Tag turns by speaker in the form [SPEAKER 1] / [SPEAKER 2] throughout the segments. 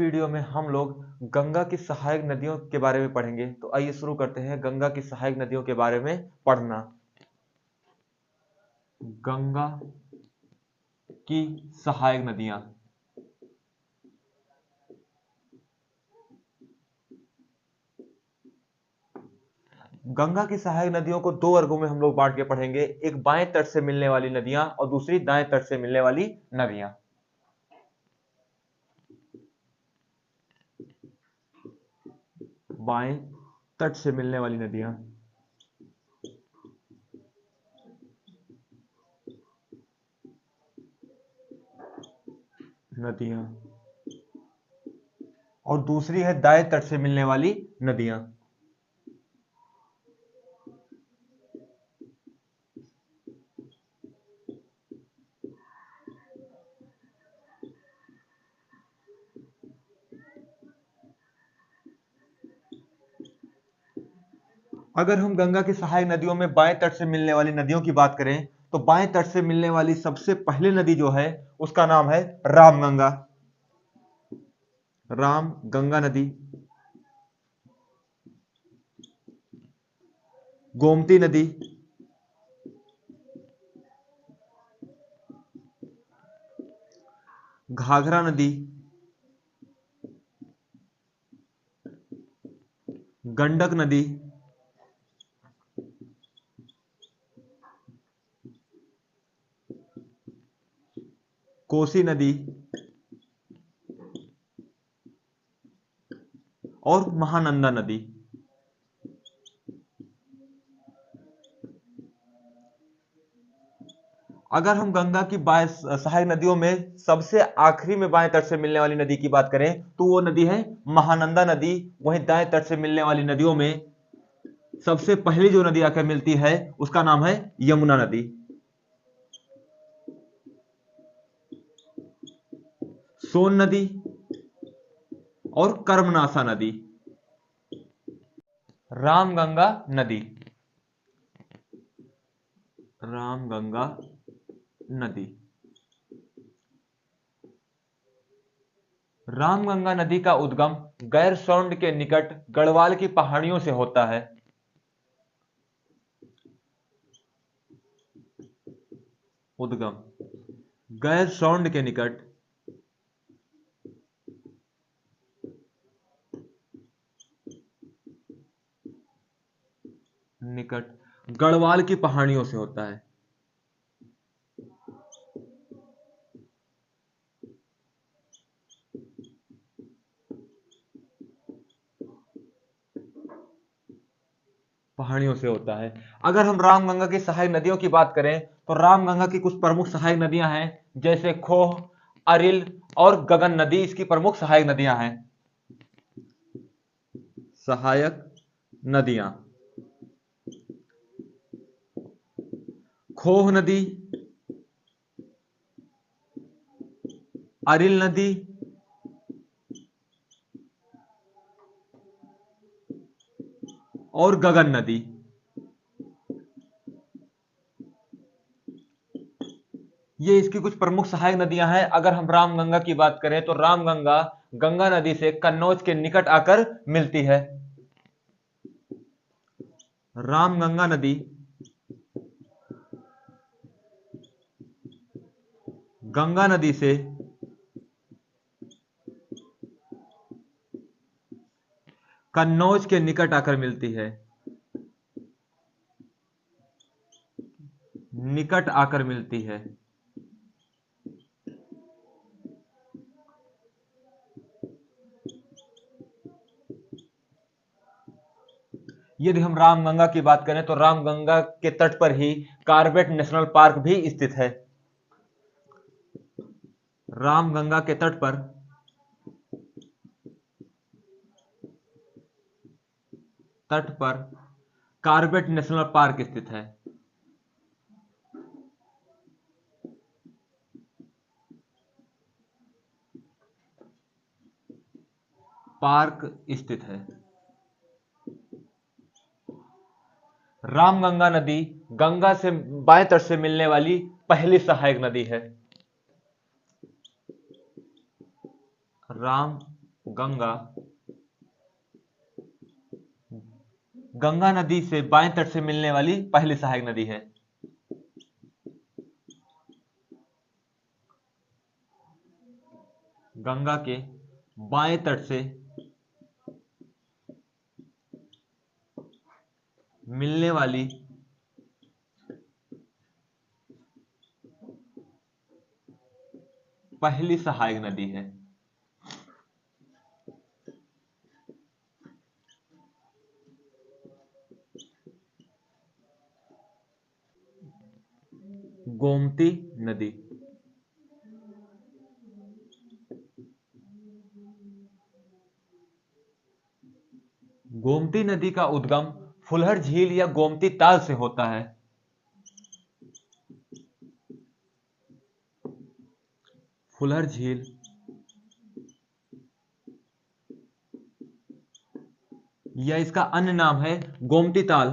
[SPEAKER 1] Video में हम लोग गंगा की सहायक नदियों के बारे में पढ़ेंगे। तो आइए शुरू करते हैं गंगा की सहायक नदियों के बारे में पढ़ना। गंगा की सहायक नदियां। गंगा की सहायक नदियों को दो वर्गों में हम लोग बांट के पढ़ेंगे, एक बाएं तट से मिलने वाली नदियां और दूसरी दाएं तट से मिलने वाली नदियां। बाएं तट से मिलने वाली नदियां। नदियां और दूसरी है दाएं तट से मिलने वाली नदियां। अगर हम गंगा की सहायक नदियों में बाएं तट से मिलने वाली नदियों की बात करें तो बाएं तट से मिलने वाली सबसे पहली नदी जो है उसका नाम है रामगंगा। रामगंगा नदी, गोमती नदी, घाघरा नदी, गंडक नदी, कोसी नदी और महानंदा नदी। अगर हम गंगा की बाएं सहायक नदियों में सबसे आखिरी में बाएं तट से मिलने वाली नदी की बात करें तो वो नदी है महानंदा नदी। वहीं दाएं तट से मिलने वाली नदियों में सबसे पहली जो नदी आकर मिलती है उसका नाम है यमुना नदी। सोन नदी और कर्मनासा नदी। रामगंगा नदी। रामगंगा नदी। रामगंगा नदी का उद्गम गैरसौंड के निकट गढ़वाल की पहाड़ियों से होता है। उद्गम गैरसौंड के निकट गढ़वाल की पहाड़ियों से होता है। पहाड़ियों से होता है। अगर हम रामगंगा की सहायक नदियों की बात करें तो रामगंगा की कुछ प्रमुख सहायक नदियां हैं, जैसे खोह, अरिल और गगन नदी इसकी प्रमुख सहायक नदियां हैं। सहायक नदियां खोह नदी, अरिल नदी, और गगन नदी। ये इसकी कुछ प्रमुख सहायक नदियां हैं। अगर हम रामगंगा की बात करें तो रामगंगा गंगा नदी से कन्नौज के निकट आकर मिलती है। रामगंगा नदी गंगा नदी से कन्नौज के निकट आकर मिलती है। निकट आकर मिलती है। यदि हम रामगंगा की बात करें तो रामगंगा के तट पर ही कार्बेट नेशनल पार्क भी स्थित है। रामगंगा के तट पर कार्बेट नेशनल पार्क स्थित है। पार्क स्थित है। रामगंगा नदी गंगा से बाएं तट से मिलने वाली पहली सहायक नदी है। रामगंगा गंगा गंगा नदी से बाएं तट से मिलने वाली पहली सहायक नदी है। गंगा के बाएं तट से मिलने वाली पहली सहायक नदी है। गोमती नदी। गोमती नदी का उद्गम फुलहर झील या गोमती ताल से होता है। फुलहर झील या इसका अन्य नाम है गोमती ताल,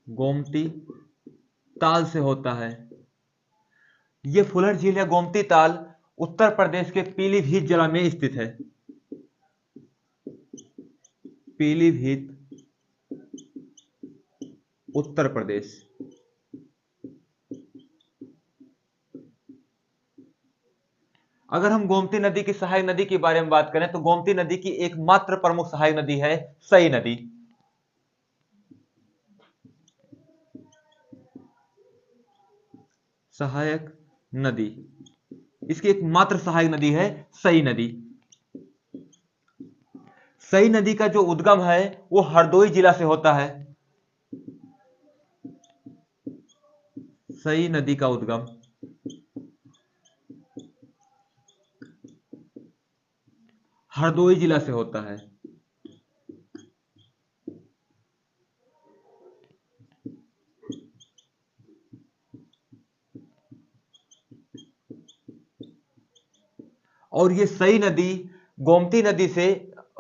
[SPEAKER 1] गोमती ताल से होता है। यह फुलहर झील या गोमती ताल उत्तर प्रदेश के पीलीभीत जिला में स्थित है। पीलीभीत उत्तर प्रदेश। अगर हम गोमती नदी की सहायक नदी के बारे में बात करें तो गोमती नदी की एकमात्र प्रमुख सहायक नदी है सई नदी। सहायक नदी, इसकी एकमात्र सहायक नदी है सई नदी। सई नदी का जो उद्गम है वो हरदोई जिला से होता है। सई नदी का उद्गम हरदोई जिला से होता है। और ये सई नदी गोमती नदी से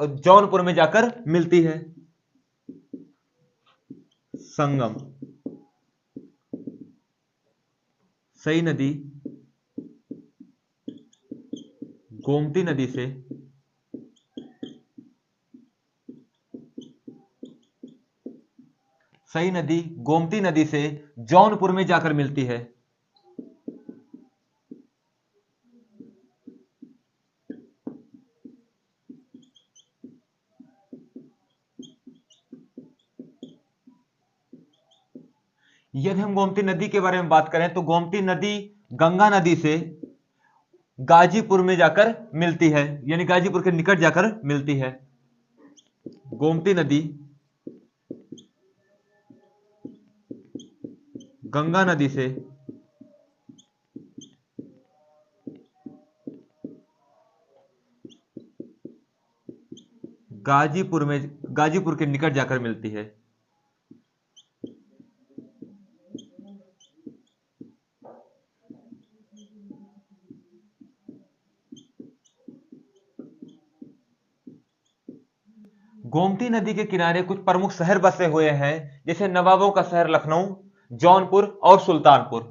[SPEAKER 1] जौनपुर में जाकर मिलती है। संगम। सई नदी गोमती नदी से सई नदी गोमती नदी से जौनपुर में जाकर मिलती है। यदि हम गोमती नदी के बारे में बात करें तो गोमती नदी गंगा नदी से गाजीपुर में जाकर मिलती है, यानी गाजीपुर के निकट जाकर मिलती है। गोमती नदी गंगा नदी से गाजीपुर के निकट जाकर मिलती है। गोमती नदी के किनारे कुछ प्रमुख शहर बसे हुए हैं, जैसे नवाबों का शहर लखनऊ, जौनपुर और सुल्तानपुर।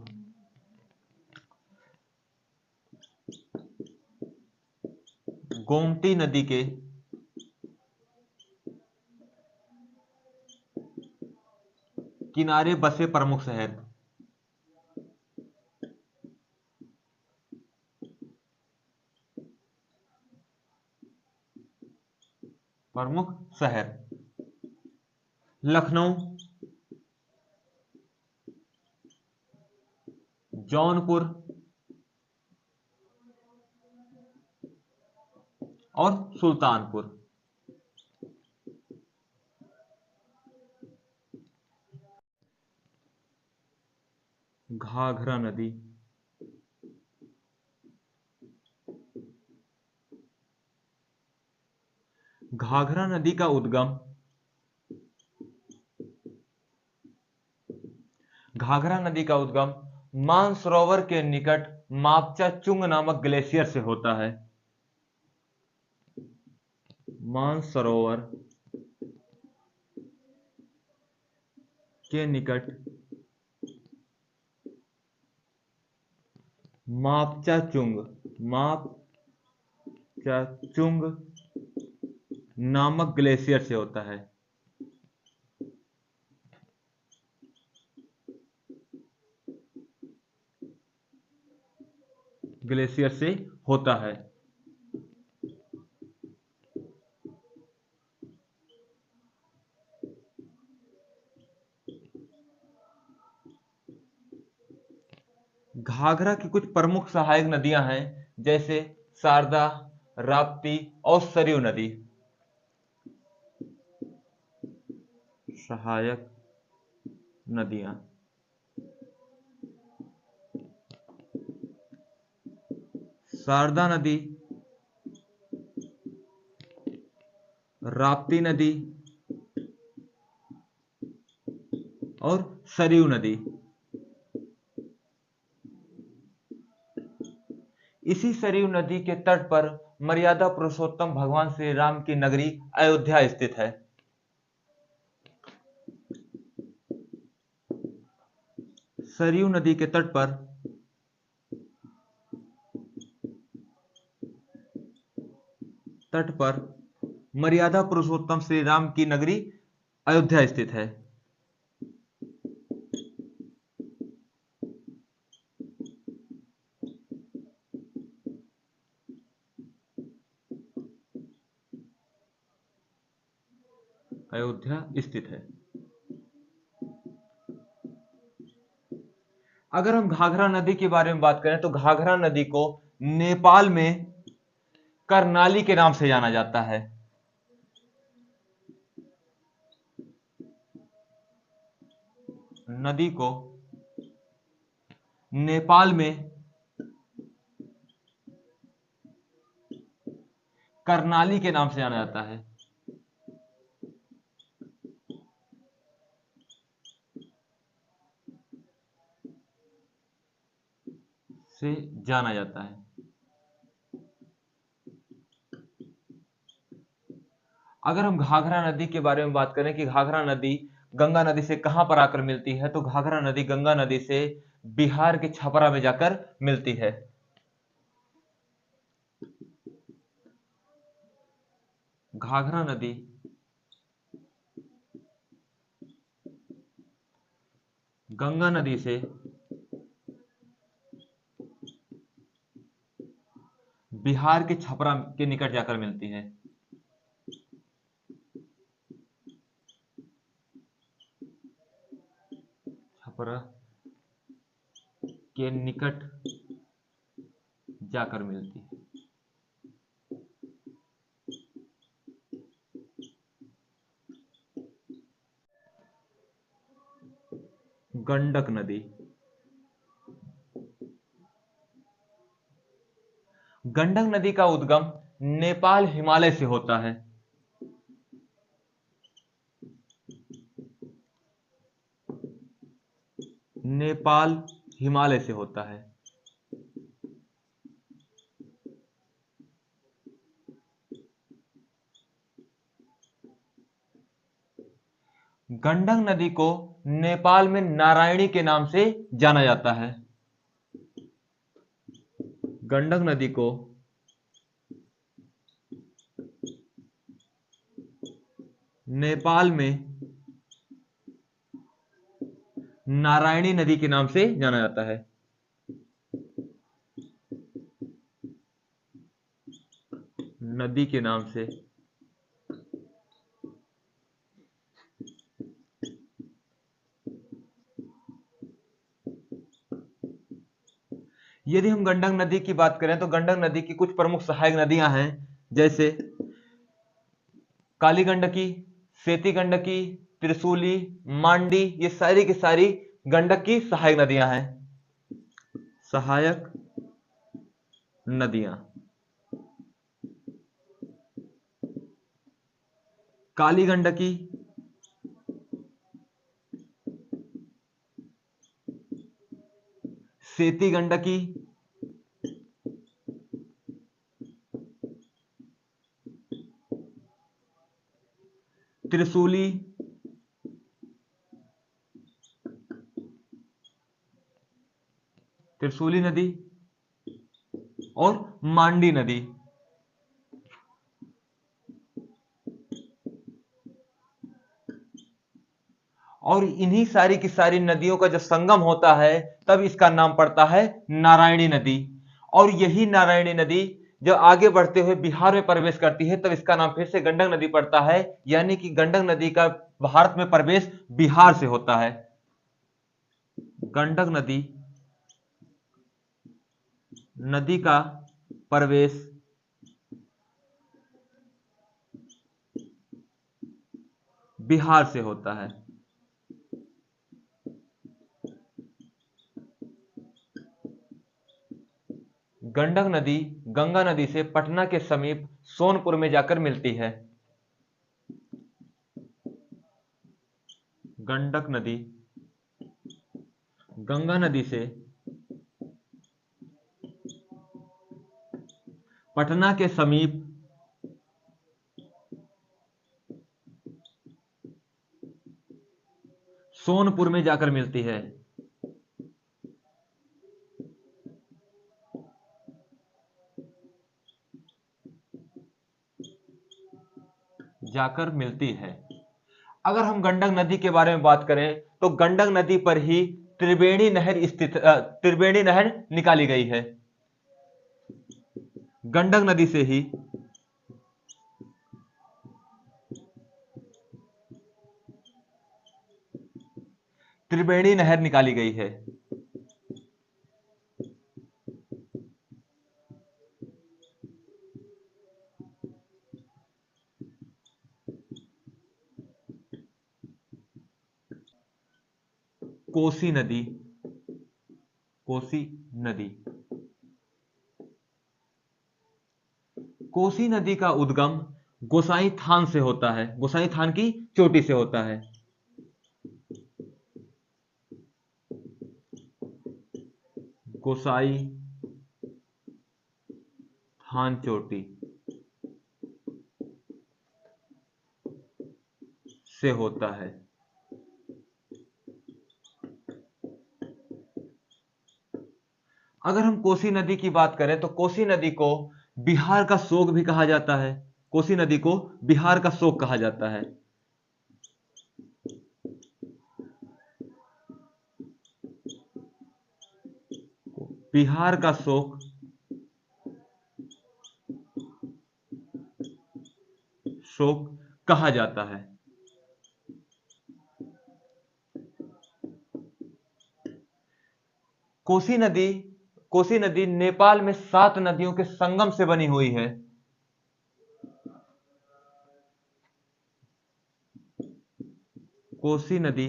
[SPEAKER 1] गोमती नदी के किनारे बसे प्रमुख शहर। प्रमुख शहर लखनऊ, जौनपुर और सुल्तानपुर। घाघरा नदी घाघरा नदी का उद्गम मानसरोवर के निकट मापचा चुंग नामक ग्लेशियर से होता है। मानसरोवर के निकट मापचा चाचुंग नामक ग्लेशियर से होता है। ग्लेशियर से होता है। घाघरा की कुछ प्रमुख सहायक नदियां हैं, जैसे शारदा, राप्ती और सरयू नदी। सहायक नदियां, शारदा नदी, राप्ती नदी और सरयू नदी। इसी सरयू नदी के तट पर मर्यादा पुरुषोत्तम भगवान श्री राम की नगरी अयोध्या स्थित है। सरयू नदी के तट पर मर्यादा पुरुषोत्तम श्री राम की नगरी अयोध्या स्थित है। अयोध्या स्थित है। अगर हम घाघरा नदी के बारे में बात करें तो घाघरा नदी को नेपाल में करनाली के नाम से जाना जाता है। नदी को नेपाल में करनाली के नाम से जाना जाता है। से जाना जाता है। अगर हम घाघरा नदी के बारे में बात करें कि घाघरा नदी गंगा नदी से कहां पर आकर मिलती है, तो घाघरा नदी गंगा नदी से बिहार के छपरा में जाकर मिलती है। घाघरा नदी गंगा नदी से बिहार के छपरा के निकट जाकर मिलती है। छपरा के निकट जाकर मिलती है। गंडक नदी, गंडक नदी का उद्गम नेपाल हिमालय से होता है। नेपाल हिमालय से होता है। गंडक नदी को नेपाल में नारायणी के नाम से जाना जाता है। गंडक नदी को नेपाल में नारायणी नदी के नाम से जाना जाता है। नदी के नाम से यदि हम गंडक नदी की बात करें तो गंडक नदी की कुछ प्रमुख सहायक नदियां हैं, जैसे काली गंडकी, सेती गंडकी, त्रिशूली, मांडी। ये सारी की सारी गंडक की सहायक नदियां हैं। सहायक नदियां काली गंडकी, सेती गंडकी, त्रिशूली, त्रिशूली नदी और मांडी नदी। और इन्हीं सारी की सारी नदियों का जब संगम होता है तब इसका नाम पड़ता है नारायणी नदी। और यही नारायणी नदी जब आगे बढ़ते हुए बिहार में प्रवेश करती है तब इसका नाम फिर से गंडक नदी पड़ता है, यानी कि गंडक नदी का भारत में प्रवेश बिहार से होता है। गंडक नदी का प्रवेश बिहार से होता है। गंडक नदी गंगा नदी से पटना के समीप सोनपुर में जाकर मिलती है। गंडक नदी गंगा नदी से पटना के समीप सोनपुर में जाकर मिलती है। जाकर मिलती है। अगर हम गंडक नदी के बारे में बात करें तो गंडक नदी पर ही त्रिवेणी नहर त्रिवेणी नहर निकाली गई है। गंडक नदी से ही त्रिवेणी नहर निकाली गई है। कोसी नदी कोसी नदी का उद्गम गोसाई थान से होता है, गोसाई थान की चोटी से होता है। गोसाई थान चोटी से होता है। अगर हम कोसी नदी की बात करें तो कोसी नदी को बिहार का शोक भी कहा जाता है। कोसी नदी को बिहार का शोक कहा जाता है। बिहार का शोक कहा जाता है। कोसी नदी नेपाल में 7 नदियों के संगम से बनी हुई है। कोसी नदी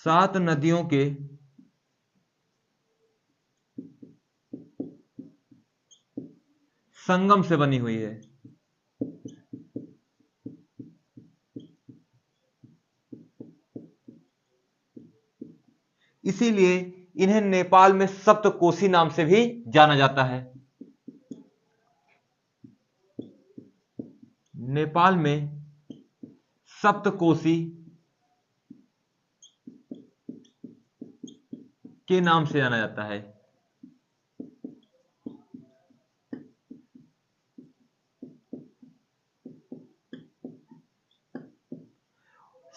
[SPEAKER 1] 7 नदियों के संगम से बनी हुई है। इसीलिए इन्हें नेपाल में सप्तकोसी नाम से भी जाना जाता है। नेपाल में सप्तकोसी के नाम से जाना जाता है।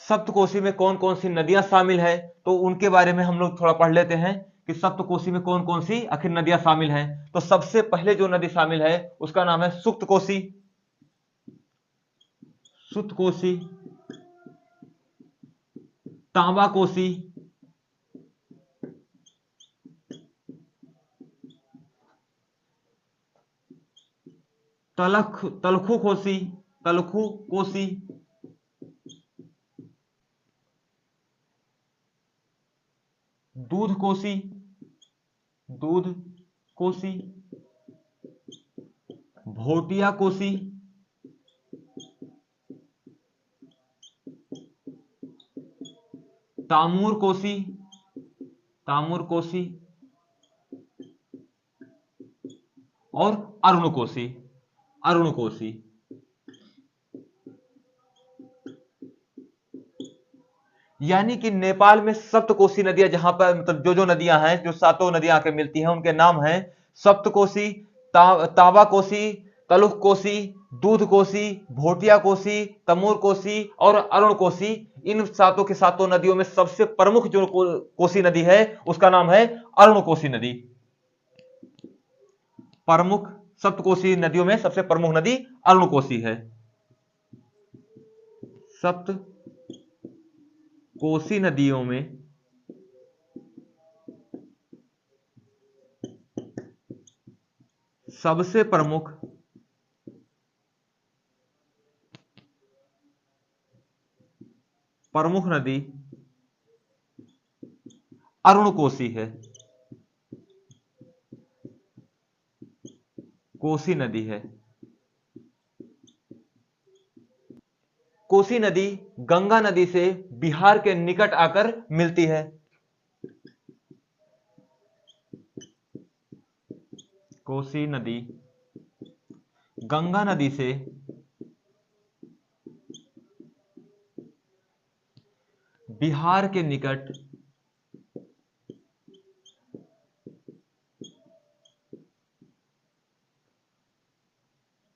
[SPEAKER 1] सप्तकोसी में कौन कौन सी नदियां शामिल है तो उनके बारे में हम लोग थोड़ा पढ़ लेते हैं कि सप्तकोसी में कौन कौन सी आखिर नदियां शामिल हैं। तो सबसे पहले जो नदी शामिल है उसका नाम है सुप्तकोसी। सुप्तकोसी, तांबाकोसी, तलखु कोसी, दूध कोसी, भोटिया कोसी, तामूर कोसी और अरुण कोसी। यानी कि नेपाल में सप्तकोसी नदियां जहां पर मतलब जो नदियां हैं, जो 7 नदियां आके मिलती हैं उनके नाम हैं सप्तकोसी, तांबाकोसी, तलुक कोसी, दूध कोसी, भोटिया कोसी, तमोर कोसी और अरुण कोसी, इन सातों के सातों नदियों में सबसे प्रमुख जो कोसी नदी है उसका नाम है अरुण कोसी नदी। प्रमुख सप्तकोसी नदियों में सबसे प्रमुख नदी अरुण कोसी है। सप्त कोसी नदियों में सबसे प्रमुख नदी अरुण कोसी है। कोसी नदी है। कोसी नदी गंगा नदी से बिहार के निकट आकर मिलती है। कोसी नदी गंगा नदी से बिहार के निकट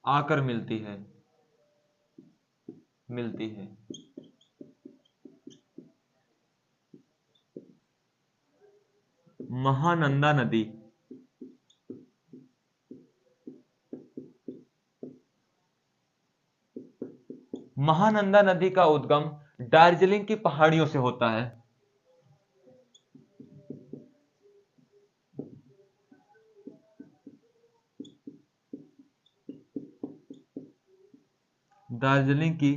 [SPEAKER 1] आकर मिलती है। महानंदा नदी महानंदा नदी का उद्गम दार्जिलिंग की पहाड़ियों से होता है। दार्जिलिंग की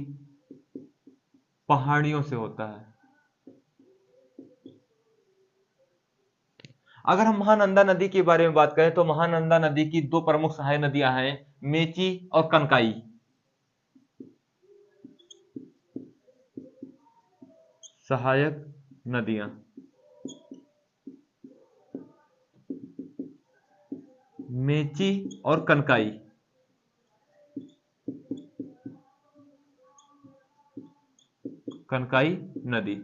[SPEAKER 1] पहाड़ियों से होता है। अगर हम महानंदा नदी के बारे में बात करें तो महानंदा नदी की दो प्रमुख सहायक नदियां हैं, मेची और कनकाई। सहायक नदियां मेची और कनकाई। नदी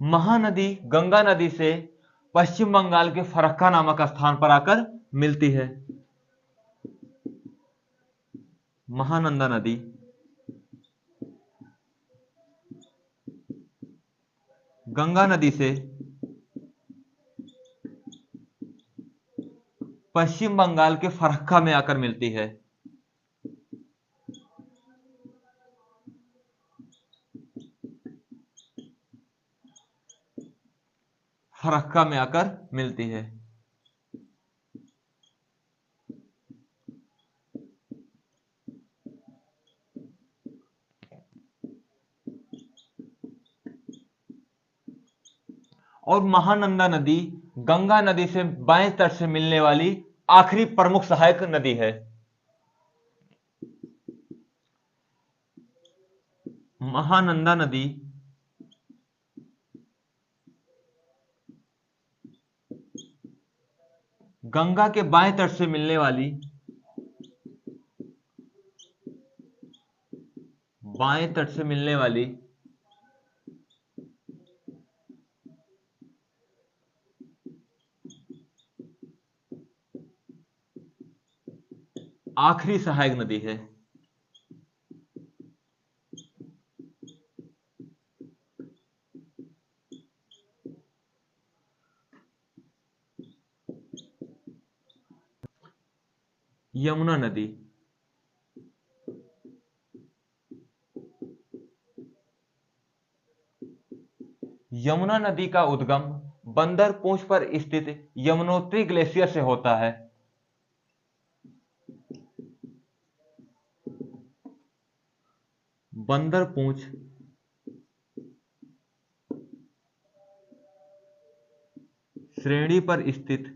[SPEAKER 1] महानदी गंगा नदी से पश्चिम बंगाल के फरक्का नामक स्थान पर आकर मिलती है। महानंदा नदी गंगा नदी से पश्चिम बंगाल के फरक्का में आकर मिलती है। फरक्का में आकर मिलती है। और महानंदा नदी गंगा नदी से बाएं तट से मिलने वाली आखिरी प्रमुख सहायक नदी है। महानंदा नदी गंगा के बाएं तट से मिलने वाली आखिरी सहायक नदी है। यमुना नदी यमुना नदी का उद्गम बंदर पूंछ पर स्थित यमुनोत्री ग्लेशियर से होता है। बंदर पूंछ श्रेणी पर स्थित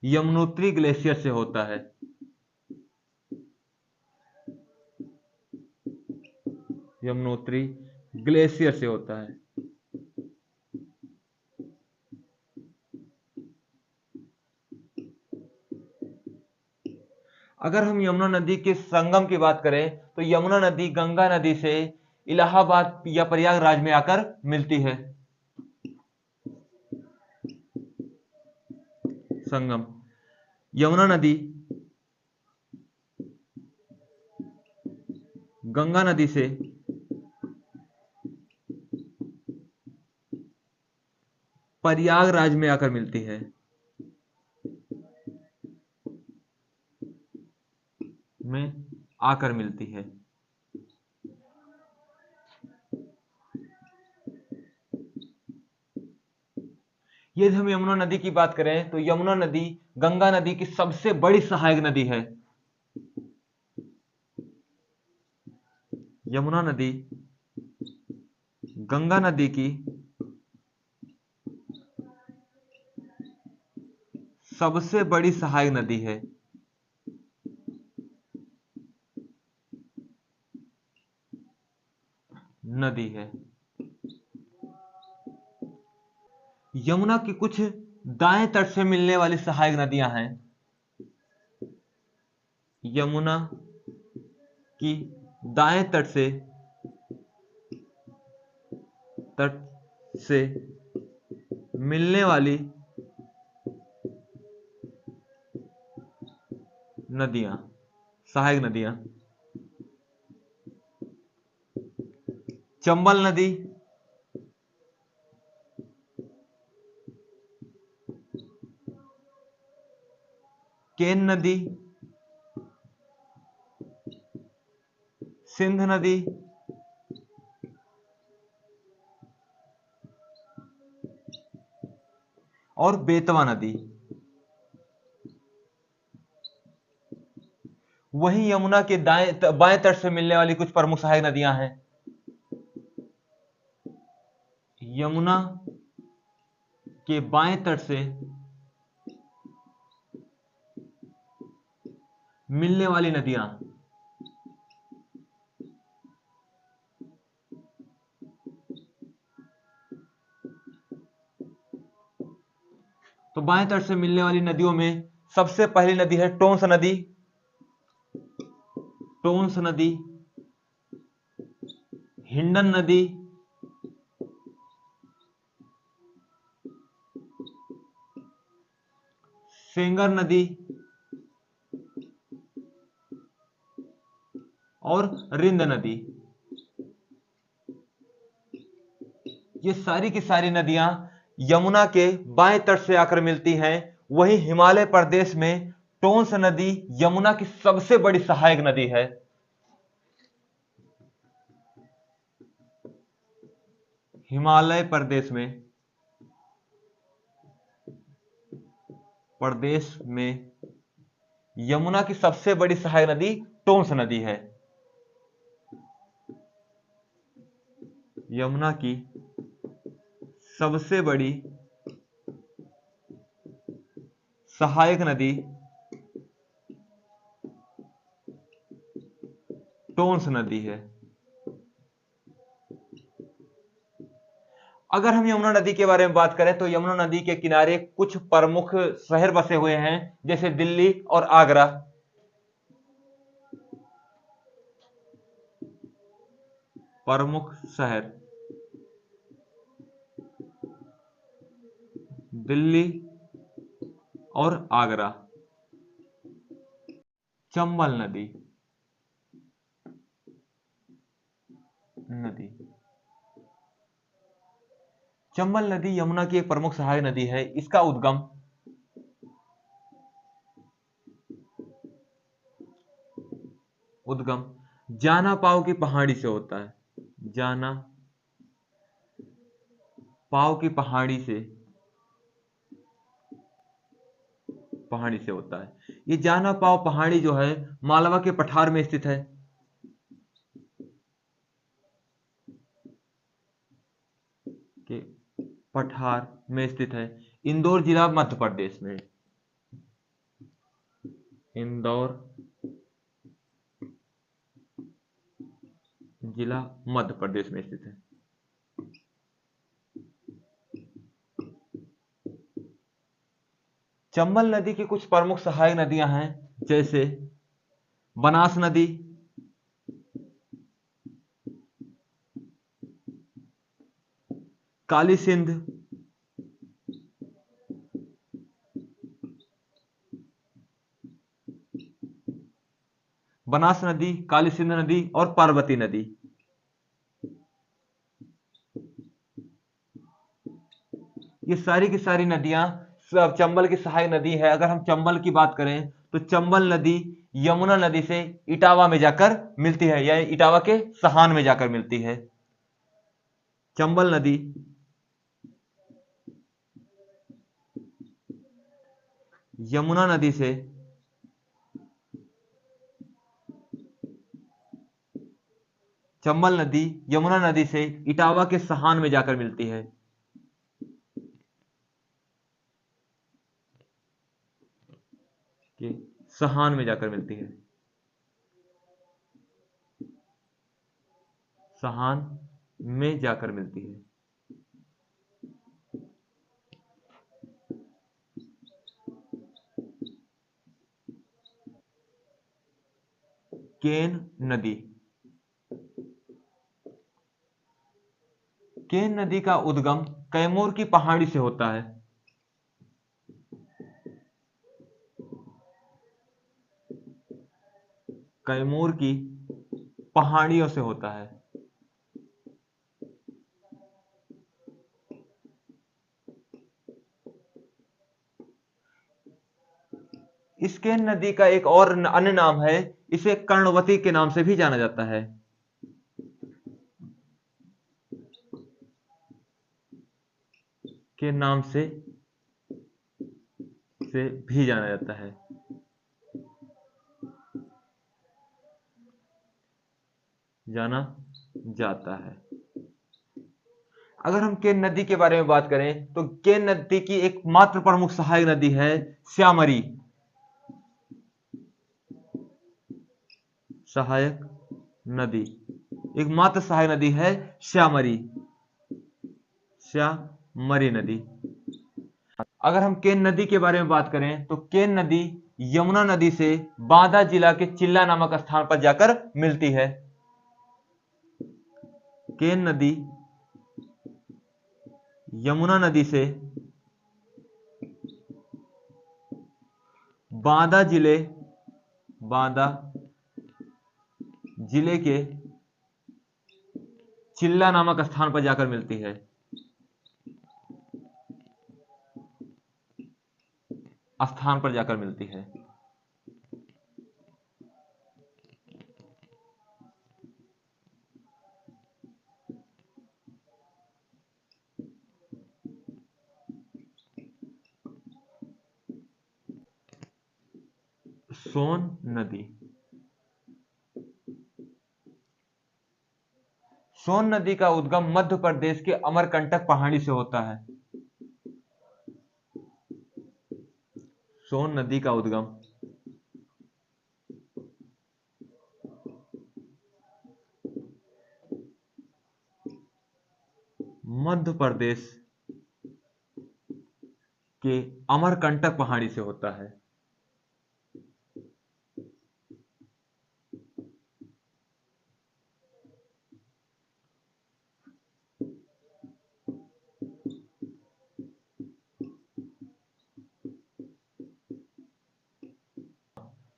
[SPEAKER 1] यमुनोत्री ग्लेशियर से होता है। यमुनोत्री ग्लेशियर से होता है। अगर हम यमुना नदी के संगम की बात करें तो यमुना नदी गंगा नदी से इलाहाबाद या प्रयागराज में आकर मिलती है। संगम। यमुना नदी गंगा नदी से प्रयागराज में आकर मिलती है। में आकर मिलती है। यदि हम यमुना नदी की बात करें तो यमुना नदी गंगा नदी की सबसे बड़ी सहायक नदी है। यमुना नदी गंगा नदी की सबसे बड़ी सहायक नदी है। नदी है। यमुना की कुछ दाएं तट से मिलने वाली सहायक नदियां हैं। यमुना की दाएं तट से मिलने वाली नदियां, सहायक नदियां, चंबल नदी, केन नदी, सिंध नदी, और बेतवा नदी। वहीं यमुना के बाएं तट से मिलने वाली कुछ प्रमुख सहायक नदियां हैं। यमुना के बाएं तट से मिलने वाली नदियां, तो बाएं तट से मिलने वाली नदियों में सबसे पहली नदी है टोंस नदी। टोंस नदी, हिंडन नदी, सेंगर नदी और रिंद नदी। ये सारी की सारी नदियां यमुना के बाएं तट से आकर मिलती हैं। वहीं हिमालय प्रदेश में टोंस नदी यमुना की सबसे बड़ी सहायक नदी है। हिमालय प्रदेश में यमुना की सबसे बड़ी सहायक नदी टोंस नदी है। यमुना की सबसे बड़ी सहायक नदी टोंस नदी है। अगर हम यमुना नदी के बारे में बात करें तो यमुना नदी के किनारे कुछ प्रमुख शहर बसे हुए हैं, जैसे दिल्ली और आगरा। प्रमुख शहर दिल्ली और आगरा। चंबल नदी चंबल नदी यमुना की एक प्रमुख सहायक नदी है। इसका उद्गम जाना पाव की पहाड़ी से होता है। जाना पाव की पहाड़ी से होता है। ये जाना पाव पहाड़ी जो है मालवा के पठार में स्थित है। के पठार में स्थित है। इंदौर जिला मध्य प्रदेश में। इंदौर जिला मध्य प्रदेश में स्थित है। चंबल नदी की कुछ प्रमुख सहायक नदियां हैं, जैसे बनास नदी, काली सिंध, बनास नदी, काली सिंध नदी और पार्वती नदी। ये सारी की सारी नदियां सब चंबल की सहायक नदी है। अगर हम चंबल की बात करें तो चंबल नदी यमुना नदी से इटावा में जाकर मिलती है, या इटावा के सहान में जाकर मिलती है। चंबल नदी यमुना नदी से चंबल नदी यमुना नदी से इटावा के सहान में जाकर मिलती है। कि सहान में जाकर मिलती है, सहान में जाकर मिलती है। केन नदी, केन नदी का उद्गम कैमूर की पहाड़ी से होता है। कैमूर की पहाड़ियों से होता है। इस केन नदी का एक और अन्य नाम है, इसे कर्णवती के नाम से भी जाना जाता है। के नाम से भी जाना जाता है। जाना जाता है। अगर हम केन नदी के बारे में बात करें तो केन नदी की एकमात्र प्रमुख सहायक नदी है श्यामरी। सहायक नदी, एकमात्र सहायक नदी है श्यामरी, श्यामरी नदी। अगर हम केन नदी के बारे में बात करें तो केन नदी यमुना नदी से बांदा जिला के चिल्ला नामक स्थान पर जाकर मिलती है। केन नदी यमुना नदी से बांदा जिले के चिल्ला नामक स्थान पर जाकर मिलती है। स्थान पर जाकर मिलती है। सोन नदी, सोन नदी का उद्गम मध्य प्रदेश के अमरकंटक पहाड़ी से होता है। सोन नदी का उद्गम मध्य प्रदेश के अमरकंटक पहाड़ी से होता है।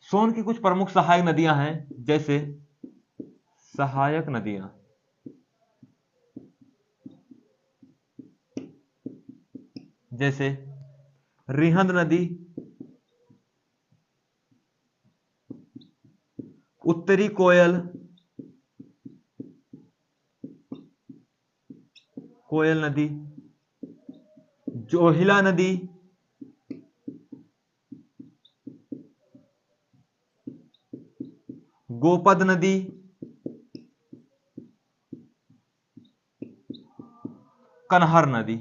[SPEAKER 1] सोन की कुछ प्रमुख सहायक नदियां हैं, जैसे सहायक नदियां जैसे रिहंद नदी, उत्तरी कोयल नदी, जोहिला नदी, गोपद नदी, कनहर नदी।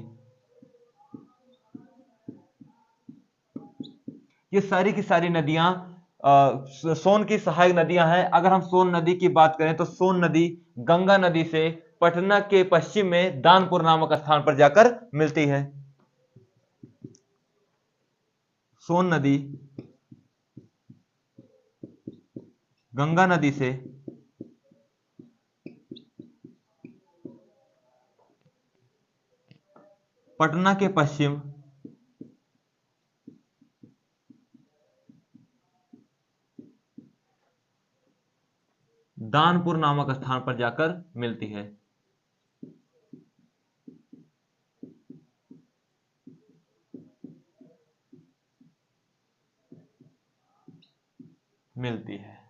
[SPEAKER 1] ये सारी की सारी नदियां सोन की सहायक नदियां हैं। अगर हम सोन नदी की बात करें तो सोन नदी गंगा नदी से पटना के पश्चिम में दानपुर नामक स्थान पर जाकर मिलती है। सोन नदी गंगा नदी से पटना के पश्चिम दानपुर नामक स्थान पर जाकर मिलती है। मिलती है।